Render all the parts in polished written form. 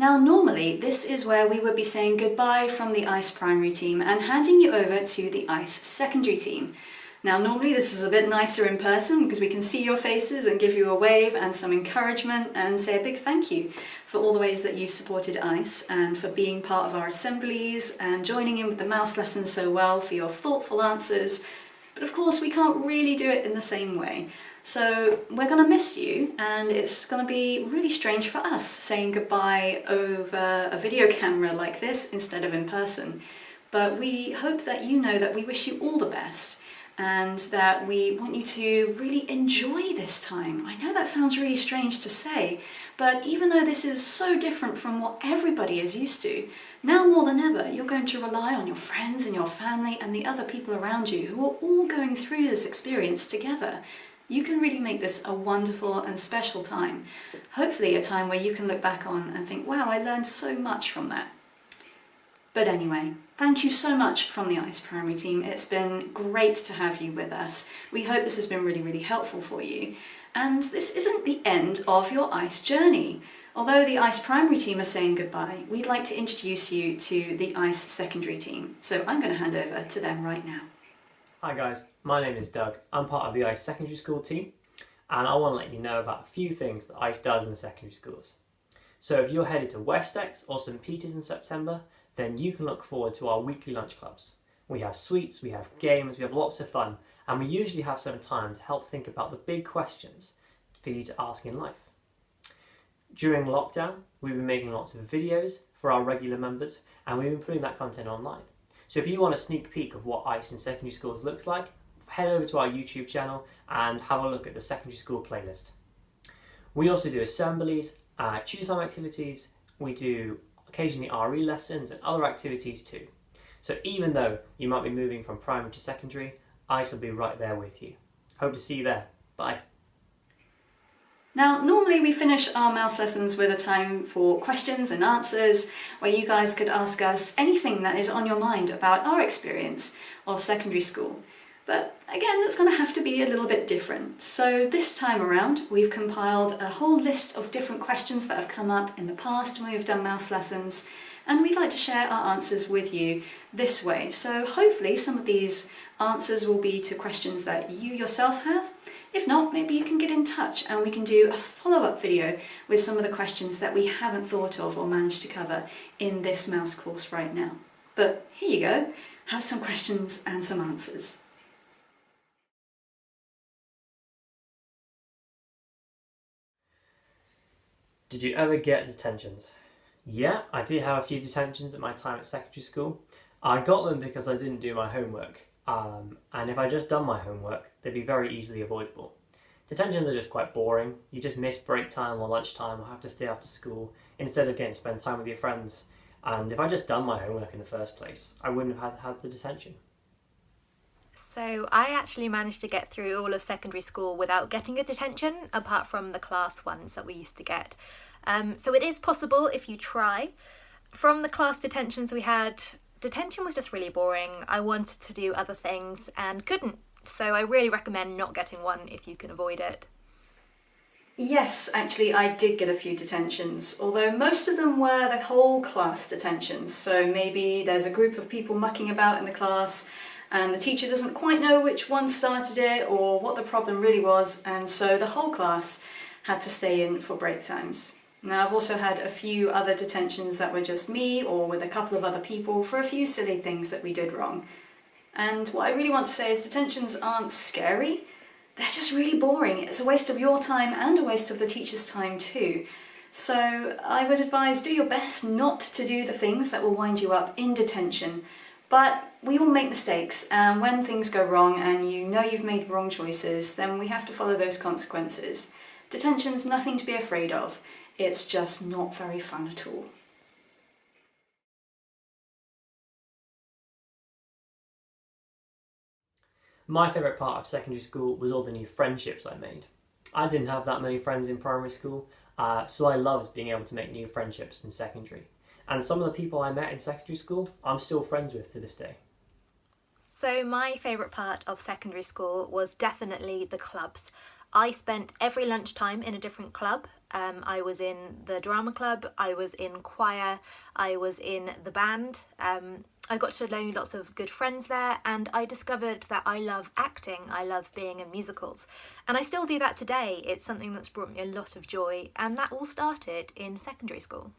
Now normally this is where we would be saying goodbye from the ICE primary team and handing you over to the ICE secondary team. Now normally this is a bit nicer in person because we can see your faces and give you a wave and some encouragement and say a big thank you for all the ways that you've supported ICE and for being part of our assemblies and joining in with the mouse lessons so well, for your thoughtful answers. But of course we can't really do it in the same way. So we're going to miss you, and it's going to be really strange for us saying goodbye over a video camera like this instead of in person. But we hope that you know that we wish you all the best and that we want you to really enjoy this time. I know that sounds really strange to say, but even though this is so different from what everybody is used to, now more than ever you're going to rely on your friends and your family and the other people around you who are all going through this experience together. You can really make this a wonderful and special time. Hopefully a time where you can look back on and think, wow, I learned so much from that. But anyway, thank you so much from the ICE primary team. It's been great to have you with us. We hope this has been really, really helpful for you. And this isn't the end of your ICE journey. Although the ICE primary team are saying goodbye, we'd like to introduce you to the ICE secondary team. So I'm going to hand over to them right now. Hi guys, my name is Doug. I'm part of the ICE secondary school team, and I want to let you know about a few things that ICE does in secondary schools. So if you're headed to Westex or St Peters in September, then you can look forward to our weekly lunch clubs. We have sweets, we have games, we have lots of fun, and we usually have some time to help think about the big questions for you to ask in life. During lockdown, we've been making lots of videos for our regular members, and we've been putting that content online. So if you want a sneak peek of what ICE in secondary schools looks like, head over to our YouTube channel and have a look at the secondary school playlist. We also do assemblies, tutor time activities, we do occasionally RE lessons and other activities too. So even though you might be moving from primary to secondary, ICE will be right there with you. Hope to see you there. Bye. Now, normally we finish our mouse lessons with a time for questions and answers, where you guys could ask us anything that is on your mind about our experience of secondary school. But again, that's going to have to be a little bit different. So this time around, we've compiled a whole list of different questions that have come up in the past when we've done mouse lessons, and we'd like to share our answers with you this way. So hopefully some of these answers will be to questions that you yourself have. If not, maybe you can get in touch and we can do a follow-up video with some of the questions that we haven't thought of or managed to cover in this mouse course right now. But here you go, have some questions and some answers. Did you ever get detentions? Yeah, I did have a few detentions at my time at secondary school. I got them because I didn't do my homework. And if I just done my homework, they'd be very easily avoidable. Detentions are just quite boring. You just miss break time or lunchtime or have to stay after school instead of getting to spend time with your friends. And if I just done my homework in the first place, I wouldn't have had the detention. So I actually managed to get through all of secondary school without getting a detention, apart from the class ones that we used to get. So it is possible if you try. From the class detentions we had, detention was just really boring. I wanted to do other things and couldn't. So I really recommend not getting one if you can avoid it. Yes, actually I did get a few detentions, although most of them were the whole class detentions. So maybe there's a group of people mucking about in the class and the teacher doesn't quite know which one started it or what the problem really was, and so the whole class had to stay in for break times. Now I've also had a few other detentions that were just me or with a couple of other people for a few silly things that we did wrong. And what I really want to say is detentions aren't scary, they're just really boring. It's a waste of your time and a waste of the teacher's time too. So I would advise do your best not to do the things that will wind you up in detention. But we all make mistakes, and when things go wrong and you know you've made wrong choices, then we have to follow those consequences. Detention's nothing to be afraid of, it's just not very fun at all. My favourite part of secondary school was all the new friendships I made. I didn't have that many friends in primary school, so I loved being able to make new friendships in secondary. And some of the people I met in secondary school, I'm still friends with to this day. So my favourite part of secondary school was definitely the clubs. I spent every lunchtime in a different club, I was in the drama club, I was in choir, I was in the band. I got to know lots of good friends there, and I discovered that I love acting, I love being in musicals. And I still do that today. It's something that's brought me a lot of joy, and that all started in secondary school.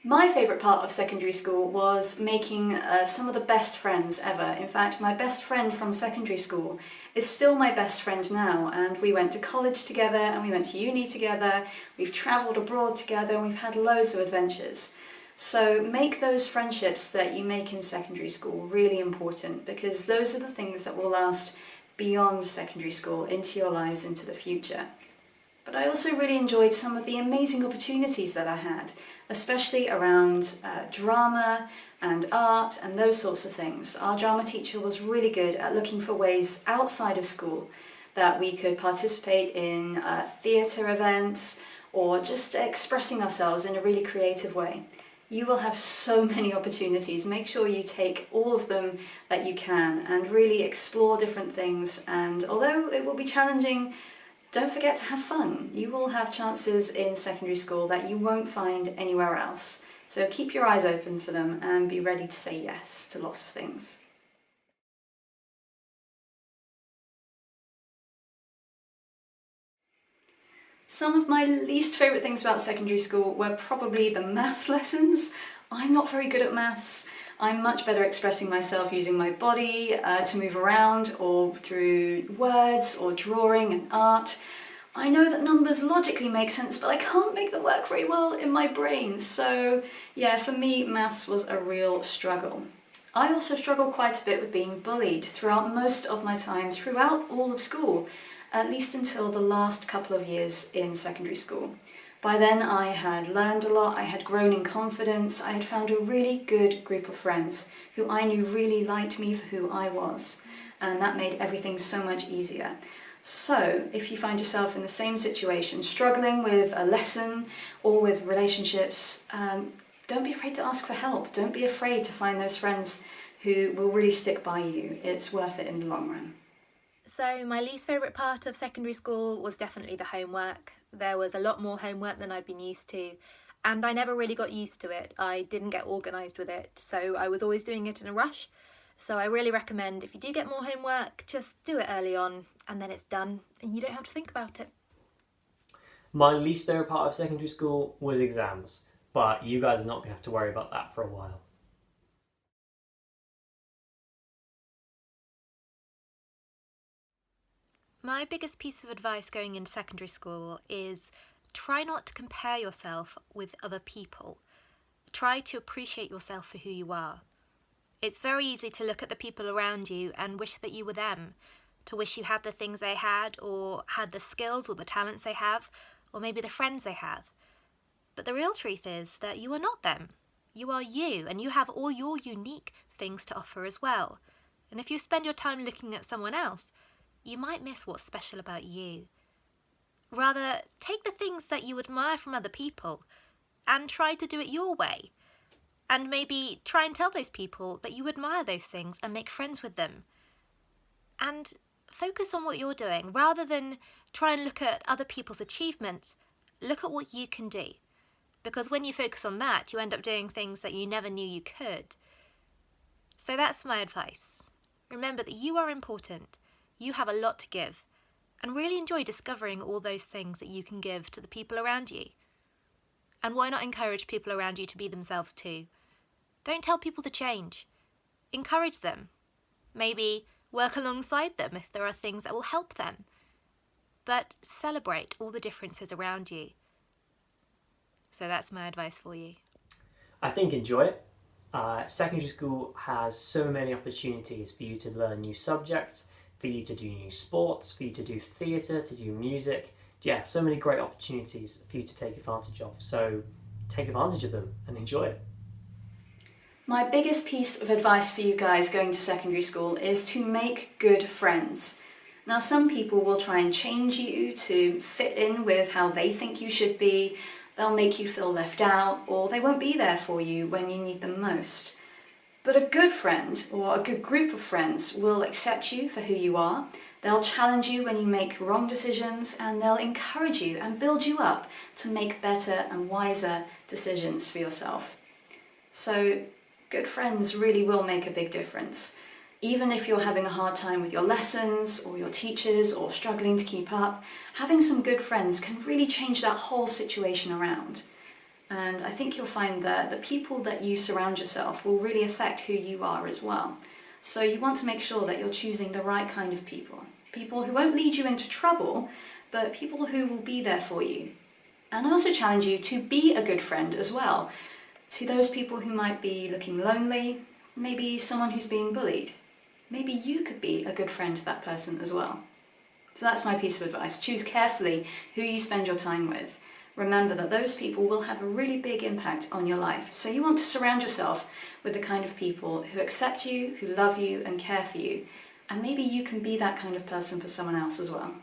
My favourite part of secondary school was making some of the best friends ever. In fact, my best friend from secondary school is still my best friend now, and we went to college together and we went to uni together, we've travelled abroad together, and we've had loads of adventures. So make those friendships that you make in secondary school really important, because those are the things that will last beyond secondary school into your lives into the future. But I also really enjoyed some of the amazing opportunities that I had, especially around drama and art and those sorts of things. Our drama teacher was really good at looking for ways outside of school that we could participate in theatre events or just expressing ourselves in a really creative way. You will have so many opportunities. Make sure you take all of them that you can and really explore different things. And although it will be challenging, don't forget to have fun. You will have chances in secondary school that you won't find anywhere else. So keep your eyes open for them and be ready to say yes to lots of things. Some of my least favourite things about secondary school were probably the maths lessons. I'm not very good at maths. I'm much better expressing myself using my body to move around, or through words or drawing and art. I know that numbers logically make sense, but I can't make them work very well in my brain. So yeah, for me, maths was a real struggle. I also struggled quite a bit with being bullied throughout most of my time, throughout all of school, at least until the last couple of years in secondary school. By then I had learned a lot, I had grown in confidence, I had found a really good group of friends who I knew really liked me for who I was, and that made everything so much easier. So if you find yourself in the same situation, struggling with a lesson or with relationships, don't be afraid to ask for help. Don't be afraid to find those friends who will really stick by you. It's worth it in the long run. So my least favourite part of secondary school was definitely the homework. There was a lot more homework than I'd been used to, and I never really got used to it. I didn't get organised with it, so I was always doing it in a rush. So I really recommend, if you do get more homework, just do it early on, and then it's done, and you don't have to think about it. My least favourite part of secondary school was exams, but you guys are not going to have to worry about that for a while. My biggest piece of advice going into secondary school is try not to compare yourself with other people. Try to appreciate yourself for who you are. It's very easy to look at the people around you and wish that you were them, to wish you had the things they had, or had the skills or the talents they have, or maybe the friends they have. But the real truth is that you are not them. You are you, and you have all your unique things to offer as well. And if you spend your time looking at someone else, you might miss what's special about you. Rather, take the things that you admire from other people and try to do it your way. And maybe try and tell those people that you admire those things and make friends with them. And focus on what you're doing. Rather than try and look at other people's achievements, look at what you can do. Because when you focus on that, you end up doing things that you never knew you could. So that's my advice. Remember that you are important. You have a lot to give, and really enjoy discovering all those things that you can give to the people around you. And why not encourage people around you to be themselves too? Don't tell people to change. Encourage them. Maybe work alongside them if there are things that will help them. But celebrate all the differences around you. So that's my advice for you. I think enjoy it. Secondary school has so many opportunities for you to learn new subjects, for you to do new sports, for you to do theatre, to do music. Yeah, so many great opportunities for you to take advantage of. So take advantage of them and enjoy it. My biggest piece of advice for you guys going to secondary school is to make good friends. Now, some people will try and change you to fit in with how they think you should be. They'll make you feel left out, or they won't be there for you when you need them most. But a good friend, or a good group of friends, will accept you for who you are. They'll challenge you when you make wrong decisions, and they'll encourage you and build you up to make better and wiser decisions for yourself. So good friends really will make a big difference. Even if you're having a hard time with your lessons or your teachers or struggling to keep up, having some good friends can really change that whole situation around. And I think you'll find that the people that you surround yourself will really affect who you are as well. So you want to make sure that you're choosing the right kind of people. People who won't lead you into trouble, but people who will be there for you. And I also challenge you to be a good friend as well, to those people who might be looking lonely, maybe someone who's being bullied. Maybe you could be a good friend to that person as well. So that's my piece of advice. Choose carefully who you spend your time with. Remember that those people will have a really big impact on your life. So you want to surround yourself with the kind of people who accept you, who love you and care for you. And maybe you can be that kind of person for someone else as well.